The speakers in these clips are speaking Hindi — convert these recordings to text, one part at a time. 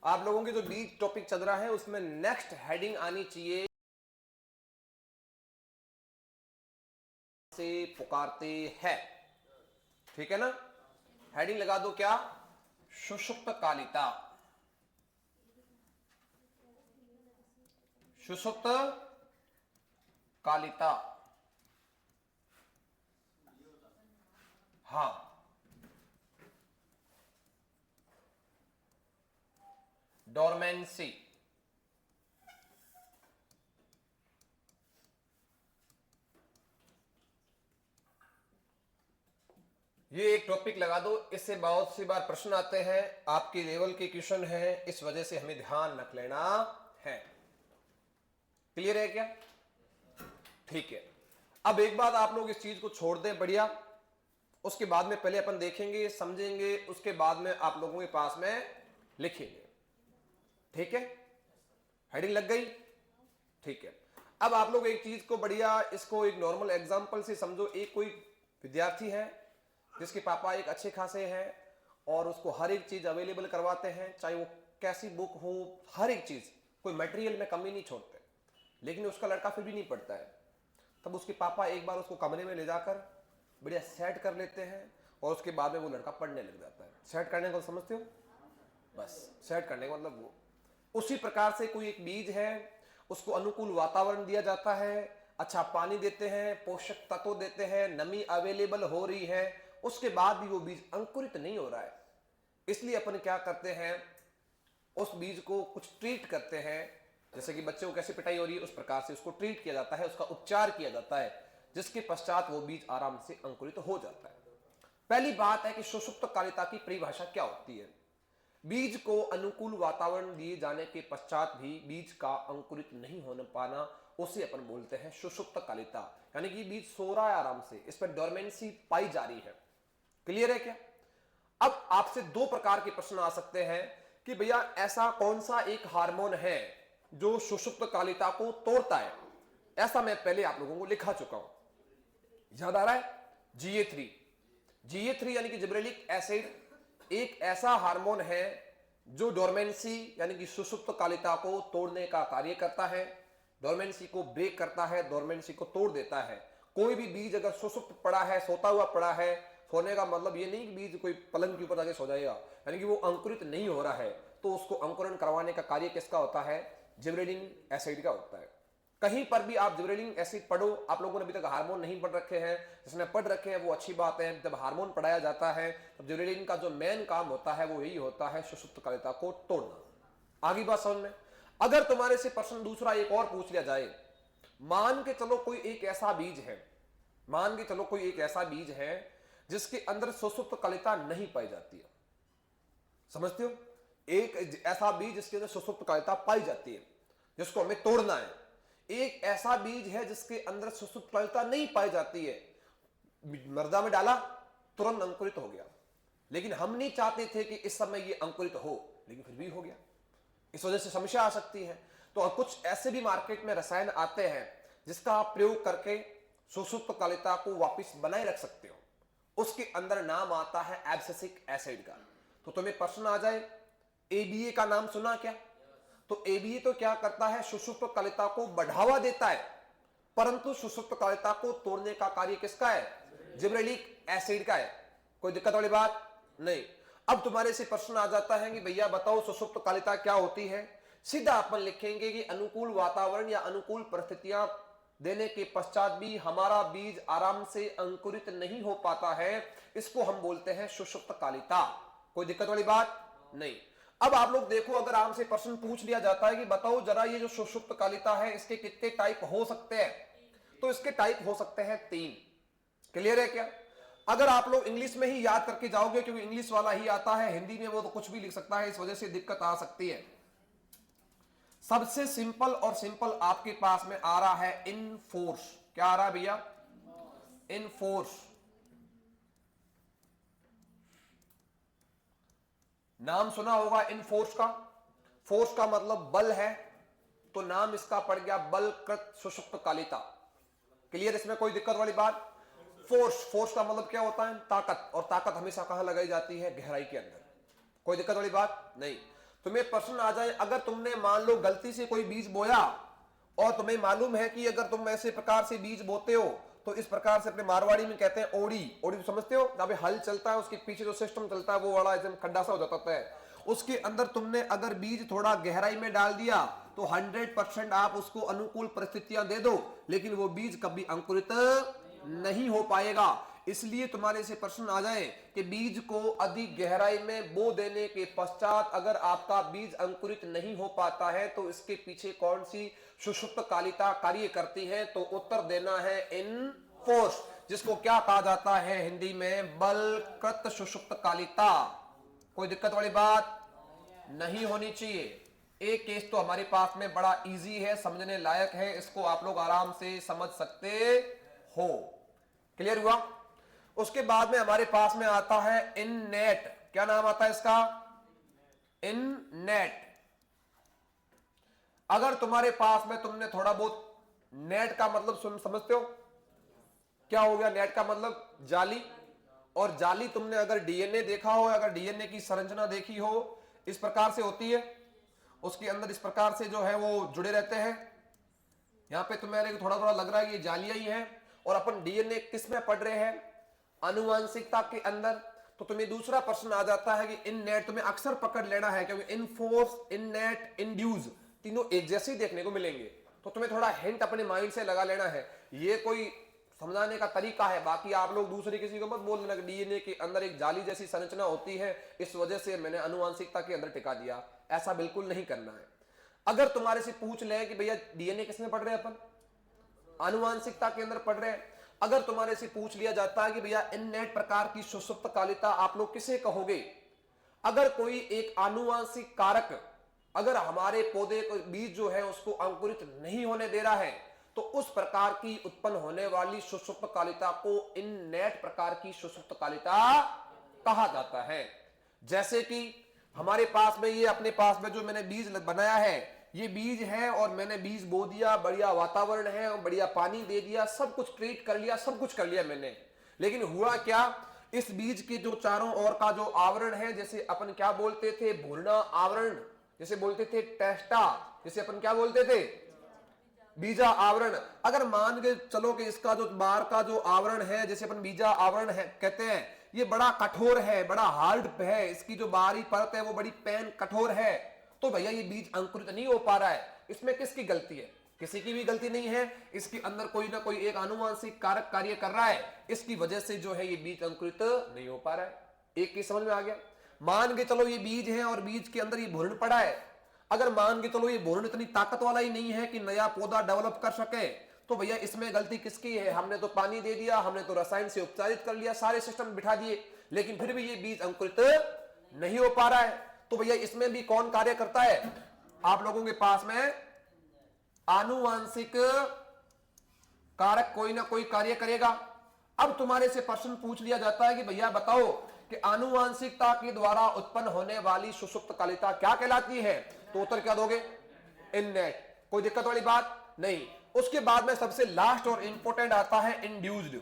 आप लोगों की जो बीज टॉपिक चल रहा है उसमें नेक्स्ट हेडिंग आनी चाहिए से पुकारते हैं, ठीक है ना। हेडिंग लगा दो क्या, सुषुप्त कालिता। सुषुप्त कालिता, हाँ। डोरमेंसी, ये एक टॉपिक लगा दो। इससे बहुत सी बार प्रश्न आते हैं, आपके लेवल के क्वेश्चन है, इस वजह से हमें ध्यान रख लेना है। क्लियर है क्या? ठीक है। अब एक बात आप लोग इस चीज को छोड़ दें, बढ़िया। उसके बाद में पहले अपन देखेंगे समझेंगे, उसके बाद में आप लोगों के पास में लिखेंगे, ठीक है। हेडिंग लग गई, ठीक है। अब आप लोग एक चीज को बढ़िया, इसको एक नॉर्मल एग्जांपल से समझो। एक कोई विद्यार्थी है जिसके पापा एक अच्छे खासे हैं और उसको हर एक चीज अवेलेबल करवाते हैं, चाहे वो कैसी बुक हो, हर एक चीज, कोई मटेरियल में कमी नहीं छोड़ते, लेकिन उसका लड़का फिर भी नहीं पढ़ता है। तब उसके पापा एक बार उसको कमरे में ले जाकर बढ़िया सेट कर लेते हैं और उसके बाद में वो लड़का पढ़ने लग जाता है। सेट करने को समझते हो? बस सेट करने का मतलब वो, उसी प्रकार से कोई एक बीज है, उसको अनुकूल वातावरण दिया जाता है, अच्छा पानी देते हैं, पोषक तत्व देते हैं, नमी अवेलेबल हो रही है, उसके बाद भी वो बीज अंकुरित नहीं हो रहा है। इसलिए अपन क्या करते हैं, उस बीज को कुछ ट्रीट करते हैं, जैसे कि बच्चे को कैसे पिटाई हो रही है उस प्रकार से उसको ट्रीट किया जाता है, उसका उपचार किया जाता है, जिसके पश्चात वो बीज आराम से अंकुरित हो जाता है। पहली बात है कि सुषुप्त कालिता की परिभाषा क्या होती है। बीज को अनुकूल वातावरण दिए जाने के पश्चात भी बीज का अंकुरित नहीं होने पाना, उसे अपन बोलते हैं सुषुप्त कालिता। यानी कि बीज सो रहा है आराम से, इस पर डोरमेंसी पाई जा रही है। क्लियर है क्या? अब आपसे दो प्रकार के प्रश्न आ सकते हैं कि भैया ऐसा कौन सा एक हार्मोन है जो सुषुप्त कालिता को तोड़ता है। ऐसा मैं पहले आप लोगों को लिखा चुका हूं, याद आ रहा है? GA3। GA3 यानी कि जिब्रेलिक एसिड एक ऐसा हार्मोन है जो डोरमेंसी यानी कि सुषुप्त कालिता को तोड़ने का कार्य करता है, डोरमेंसी को ब्रेक करता है, डोरमेंसी को तोड़ देता है। कोई भी बीज अगर सुषुप्त पड़ा है, सोता हुआ पड़ा है, सोने का मतलब ये नहीं कि बीज कोई पलंग के ऊपर जाके सो जाएगा, यानी कि वो अंकुरित नहीं हो रहा है, तो उसको अंकुरण करवाने का कार्य किसका होता है? जिब्रेलिक एसिड का होता है। कहीं पर भी आप जिब्रेलिक एसिड पढ़ो, आप लोगों ने अभी तक हार्मोन नहीं पढ़ रखे हैं, जिसने पढ़ रखे हैं वो अच्छी बात है। जब हार्मोन पढ़ाया जाता है तब जिब्रेलिक का जो मेन काम होता है वो यही होता है, सुषुप्त कालिता को तोड़ना। आगे बात समझ में? अगर तुम्हारे से प्रश्न दूसरा एक और पूछ लिया जाए, मान के चलो कोई एक ऐसा बीज है, मान के चलो कोई एक ऐसा बीज है जिसके अंदर सुषुप्त कालिता नहीं पाई जाती है। समझते हो? एक ऐसा बीज जिसके अंदर सुषुप्त कालिता पाई जाती है, जिसको हमें तोड़ना है। एक ऐसा बीज है जिसके अंदर सुषुप्त कालिता नहीं पाई जाती है, मृदा में डाला तुरंत अंकुरित हो गया, लेकिन हम नहीं चाहते थे कि इस समय ये अंकुरित हो, लेकिन फिर भी हो गया। इस वजह से समस्या आ सकती है। तो कुछ ऐसे भी मार्केट में रसायन आते हैं जिसका आप प्रयोग करके सुषुप्त कालिता को वापस बनाए रख सकते हो। उसके अंदर नाम आता है एब्सिसिक एसिड का। तो तुम्हें प्रश्न आ जाए, ABA का नाम सुना क्या? तो ABA तो क्या करता है? सुषुप्त कालिता को बढ़ावा देता है, परंतु सुषुप्त कालिता को तोड़ने का कार्य किसका है? जिब्रेलिक एसिड का है। कोई दिक्कत वाली बात नहीं। अब तुम्हारे से प्रश्न आ जाता है कि भैया बताओ सुषुप्त कालिता क्या होती है। सीधा अपन लिखेंगे कि अनुकूल वातावरण या अनुकूल परिस्थितियां देने के पश्चात भी हमारा बीज आराम से अंकुरित नहीं हो पाता है, इसको हम बोलते हैं सुषुप्त कालिता। कोई दिक्कत वाली बात नहीं। अब आप लोग देखो, अगर आपसे प्रश्न पूछ लिया जाता है कि बताओ जरा ये जो सुषुप्त कालिता है इसके कितने टाइप हो सकते हैं, तो इसके टाइप हो सकते हैं 3। क्लियर है क्या? अगर आप लोग इंग्लिश में ही याद करके जाओगे, क्योंकि इंग्लिश वाला ही आता है, हिंदी में वो तो कुछ भी लिख सकता है, इस वजह से दिक्कत आ सकती है। सबसे सिंपल और सिंपल आपके पास में आ रहा है इन फोर्स। क्या आ रहा है भैया? In force. नाम सुना होगा इन फोर्स का। फोर्स का मतलब बल है, तो नाम इसका पड़ गया बलकृत सुषुप्त कालिता। क्लियर? इसमें कोई दिक्कत वाली बात? फोर्स का मतलब क्या होता है? ताकत। और ताकत हमेशा कहां लगाई जाती है? गहराई के अंदर। कोई दिक्कत वाली बात नहीं। तुम्हें प्रश्न आ जाए, अगर तुमने मान लो गलती से कोई बीज बोया और तुम्हें मालूम है कि अगर तुम ऐसे प्रकार से बीज बोते हो तो इस प्रकार से, अपने मारवाड़ी में कहते हैं ओड़ी, ओड़ी तो समझते हो, जहां पे हल चलता है उसके पीछे जो सिस्टम चलता है वो बड़ा एकदम खड्डा सा हो जाता है, उसके अंदर तुमने अगर बीज थोड़ा गहराई में डाल दिया तो 100% आप उसको अनुकूल परिस्थितियां दे दो, लेकिन वो बीज कभी अंकुरित नहीं हो पाएगा। इसलिए तुम्हारे से प्रश्न आ जाए कि बीज को अधिक गहराई में बो देने के पश्चात अगर आपका बीज अंकुरित नहीं हो पाता है तो इसके पीछे कौन सी सुषुप्त कालिका कार्य करती है, तो उत्तर देना है इनफोर्स, जिसको क्या कहा जाता है हिंदी में, बलकृत सुषुप्त कालिका। कोई दिक्कत वाली बात नहीं होनी चाहिए। एक केस तो हमारे पास में बड़ा इजी है, समझने लायक है, इसको आप लोग आराम से समझ सकते हो। क्लियर हुआ? उसके बाद में हमारे पास में आता है इननेट। क्या नाम आता है इसका? इननेट। अगर तुम्हारे पास में तुमने थोड़ा बहुत नेट का मतलब समझते हो क्या हो गया? नेट का मतलब जाली, और जाली तुमने अगर डीएनए देखा हो, अगर डीएनए की संरचना देखी हो, इस प्रकार से होती है, उसके अंदर इस प्रकार से जो है वो जुड़े रहते हैं। यहां पे तुम्हें थोड़ा थोड़ा लग रहा है कि ये जालियां ही हैं, और अपन डीएनए किस में पढ़ रहे हैं? आनुवंशिकता के अंदर। तो तुम्हें दूसरा प्रश्न आ जाता है कि इननेट तुम्हें अक्सर पकड़ लेना है, क्योंकि इनफोर्स, इननेट, इंड्यूस तीनों एक जैसे ही देखने को मिलेंगे, तो तुम्हें थोड़ा हिंट अपने माइंड से लगा लेना है। ये कोई समझाने का तरीका है, बाकी आप लोग दूसरे किसी को मत बोल देना कि डीएनए के अंदर एक जाली जैसी संरचना होती है, इस वजह से मैंने आनुवंशिकता के अंदर टिका दिया। ऐसा बिल्कुल नहीं करना है। अगर तुम्हारे से पूछ ले कि भैया डीएनए किसमें पढ़ रहे हैं अपन? आनुवंशिकता के अंदर पढ़ रहे हैं। अगर तुम्हारे से पूछ लिया जाता है कि भैया इननेट प्रकार की सुषुप्त कालिका आप लोग किसे कहोगे? अगर कोई एक आनुवंशिक कारक अगर हमारे पौधे को बीज जो है उसको अंकुरित नहीं होने दे रहा है, तो उस प्रकार की उत्पन्न होने वाली सुषुप्त कालिका को इननेट प्रकार की सुषुप्त कालिका कहा जाता है। जैसे कि हमारे पास में ये अपने पास में जो मैंने बीज बनाया है, ये बीज है और मैंने बीज बो दिया, बढ़िया वातावरण है और बढ़िया पानी दे दिया, सब कुछ ट्रीट कर लिया, सब कुछ कर लिया मैंने, लेकिन हुआ क्या? इस बीज के जो चारों ओर का जो आवरण है, जैसे अपन क्या बोलते थे, भूलना आवरण, जैसे बोलते थे टेस्टा, जैसे अपन क्या बोलते थे, बीजा आवरण। अगर मान के चलो कि इसका जो बाहर का जो आवरण है, जैसे अपन बीजा आवरण है कहते हैं, ये बड़ा कठोर है, बड़ा हार्ड है, इसकी जो बाहरी परत है वो बड़ी पैन कठोर है, तो भैया ये बीज अंकुरित नहीं हो पा रहा है। इसमें किसकी गलती है? किसी की भी गलती नहीं है, इसके अंदर कोई ना कोई एक आनुवंशिक कारक कार्य कर रहा है, इसकी वजह से जो है ये बीज अंकुरित नहीं हो पा रहा है। एक चीज समझ में आ गया? मान के चलो ये बीज है और बीज के अंदर ये भ्रूण पड़ा है, अगर मान के चलो ये भ्रूण इतनी ताकत वाला ही नहीं है कि नया पौधा डेवलप कर सके, तो भैया इसमें गलती किसकी है? हमने तो पानी दे दिया, हमने तो रसायन से उपचारित कर लिया, सारे सिस्टम बिठा दिए, लेकिन फिर भी ये बीज अंकुरित नहीं हो पा रहा है। तो भैया इसमें भी कौन कार्य करता है? आप लोगों के पास में आनुवंशिक कारक कोई ना कोई कार्य करेगा। अब तुम्हारे से प्रश्न पूछ लिया जाता है कि भैया बताओ कि आनुवंशिकता के द्वारा उत्पन्न होने वाली सुषुप्त कालिका क्या कहलाती है? तो उत्तर क्या दोगे? इननेट। कोई दिक्कत वाली बात नहीं। उसके बाद में सबसे लास्ट और इंपॉर्टेंट आता है इंड्यूस्ड।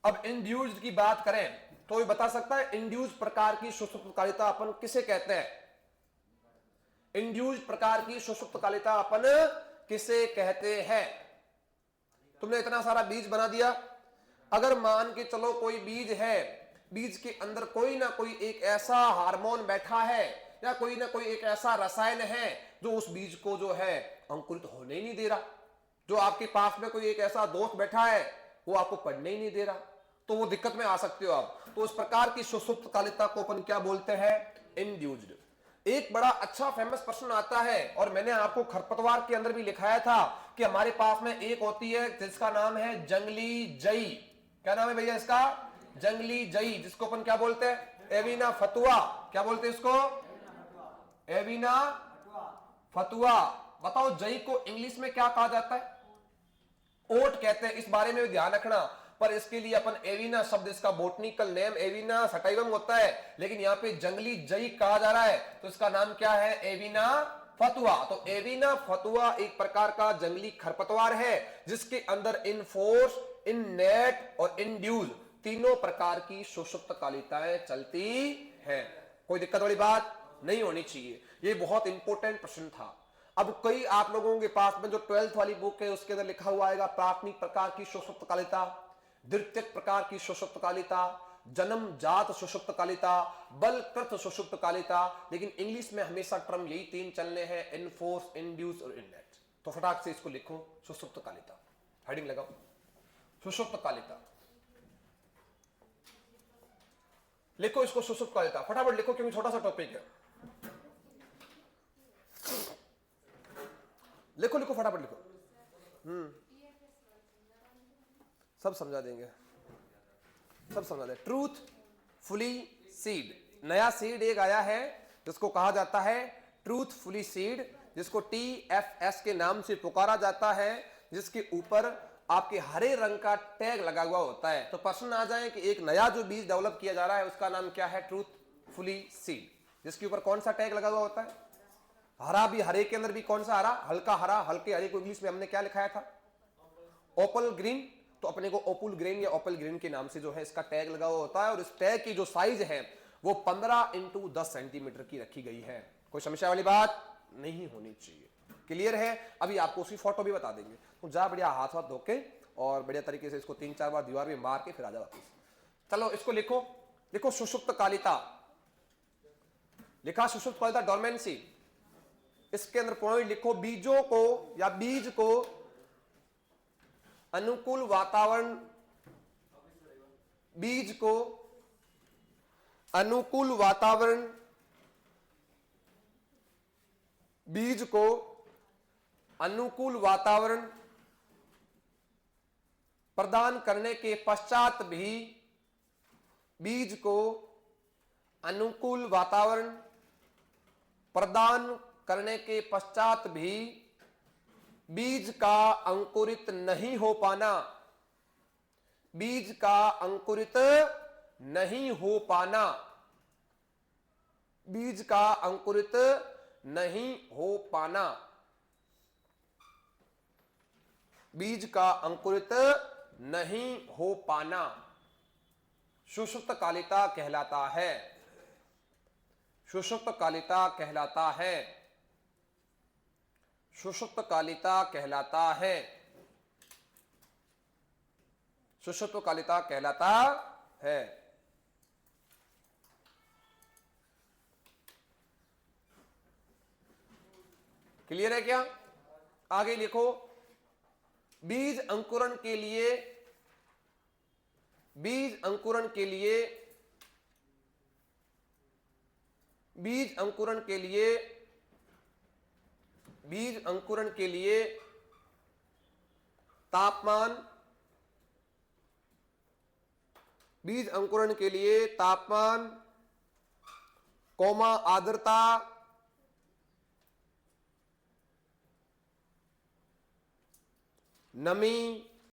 अब इंड्यूस्ड की बात करें तो ये बता सकता है इंड्यूस्ड प्रकार की सुषुप्त कालिका अपन किसे कहते हैं? इंड्यूस्ड प्रकार की सुषुप्त कालिका अपन किसे कहते हैं? तुमने इतना सारा बीज बना दिया, अगर मान के चलो कोई बीज है, बीज के अंदर कोई ना कोई एक ऐसा हार्मोन बैठा है या कोई ना कोई एक ऐसा रसायन है जो उस बीज को जो है अंकुरित होने ही नहीं दे रहा, जो आपके पास में कोई एक ऐसा दोस्त बैठा है वो आपको पढ़ने ही नहीं दे रहा, तो वो दिक्कत में आ सकते हो आप। तो इस प्रकार की सुषुप्त कालिका को अपन क्या बोलते हैं? इंड्यूस्ड। एक बड़ा अच्छा फेमस प्रश्न आता है और मैंने आपको खरपतवार के अंदर भी लिखाया था कि हमारे पास में एक होती है जिसका नाम है जंगली जई। क्या नाम है भैया इसका? जंगली जई, जिसको अपन क्या बोलते हैं? एविना फतुआ। क्या बोलते हैं इसको? एविना फतुआ। बताओ जई को इंग्लिश में क्या कहा जाता है? ओट कहते हैं, इस बारे में भी ध्यान रखना। पर इसके लिए अपन एविना शब्द, इसका बोटनिकल नेम एविना सटाइवम होता है, लेकिन यहां पे जंगली जई कहा जा रहा है, तो इसका नाम क्या है? एविना फतुआ। तो एविना फतुआ एक प्रकार का जंगली खरपतवार है जिसके अंदर इनफोर्स, इननेट और इंड्यूस तीनों प्रकार की सुषुप्त कालिकाएं चलती हैं। कोई दिक्कत वाली बात नहीं होनी चाहिए। ये बहुत इंपॉर्टेंट प्रश्न था। अब कई आप लोगों के पास में जो 12th वाली बुक है उसके अंदर लिखा हुआ आएगा प्राथमिक प्रकार की सुषुप्त कालिका, द्वितीयक प्रकार की सुषुप्त कालिका, जन्मजात सुषुप्त कालिका, बलकृत सुषुप्त कालिका। लेकिन इंग्लिश में हमेशा टर्म यही तीन चलने हैं, इनफोर्स, इंड्यूस और इननेट। तो फटाक से इसको लिखो, सुषुप्त कालिका, हेडिंग लगाओ, सुषुप्त कालिका लिखो, इसको सुषुप्त कालिका फटाफट लिखो क्योंकि छोटा सा टॉपिक है। लिखो लिखो फटाफट लिखो। सब समझा देंगे, सब समझा देंगे। ट्रूथफुली सीड, नया सीड एक आया है जिसको कहा जाता है ट्रूथफुली सीड, जिसको TFS के नाम से पुकारा जाता है, जिसके ऊपर आपके हरे रंग का टैग लगा हुआ होता है। तो प्रश्न आ जाए कि एक नया जो बीज डेवलप किया जा रहा है उसका नाम क्या है? ट्रूथफुली सीड, जिसके ऊपर कौन सा टैग लगा हुआ होता है? हरा। भी हरे के अंदर भी कौन सा हरा? हल्का हरा। हल्के हरे को इंग्लिश में हमने क्या लिखाया था? ओपल ग्रीन। तो अपने को ओपल ग्रीन या ओपल ग्रीन के नाम से जो है इसका टैग लगा हुआ होता है। और इस टैग की जो साइज है वो 15 × 10 सेंटीमीटर की रखी गई है। कोई समस्या वाली बात नहीं होनी चाहिए। क्लियर है? अभी आपको उसकी फोटो भी बता देंगे। तो जा बढ़िया हाथ हाथ धोके और बढ़िया तरीके से इसको 3-4 बार दीवार में मार के फिर आ जा वापस। चलो इसको लिखो, लिखो सुषुप्त कालिका। लिखा सुषुप्त कालिका, डोरमेंसी। इसके अंदर पॉइंट लिखो, बीजों को या बीज को अनुकूल वातावरण, बीज को अनुकूल वातावरण, बीज को अनुकूल वातावरण प्रदान करने के पश्चात भी, बीज को अनुकूल वातावरण प्रदान करने के पश्चात भी बीज का अंकुरित नहीं हो पाना, बीज का अंकुरित नहीं हो पाना, बीज का अंकुरित नहीं हो पाना, बीज का अंकुरित नहीं हो पाना सुषुप्त कालिका कहलाता है। सुषुप्त कालिका कहलाता है। सुषुप्त कालिका कहलाता है। सुषुप्त कालिका कहलाता है। क्लियर है क्या? आगे लिखो, बीज अंकुरण के लिए, बीज अंकुरण के लिए, बीज अंकुरण के लिए, बीज अंकुरण के लिए तापमान, बीज अंकुरण के लिए तापमान, कोमा आर्द्रता, नमी,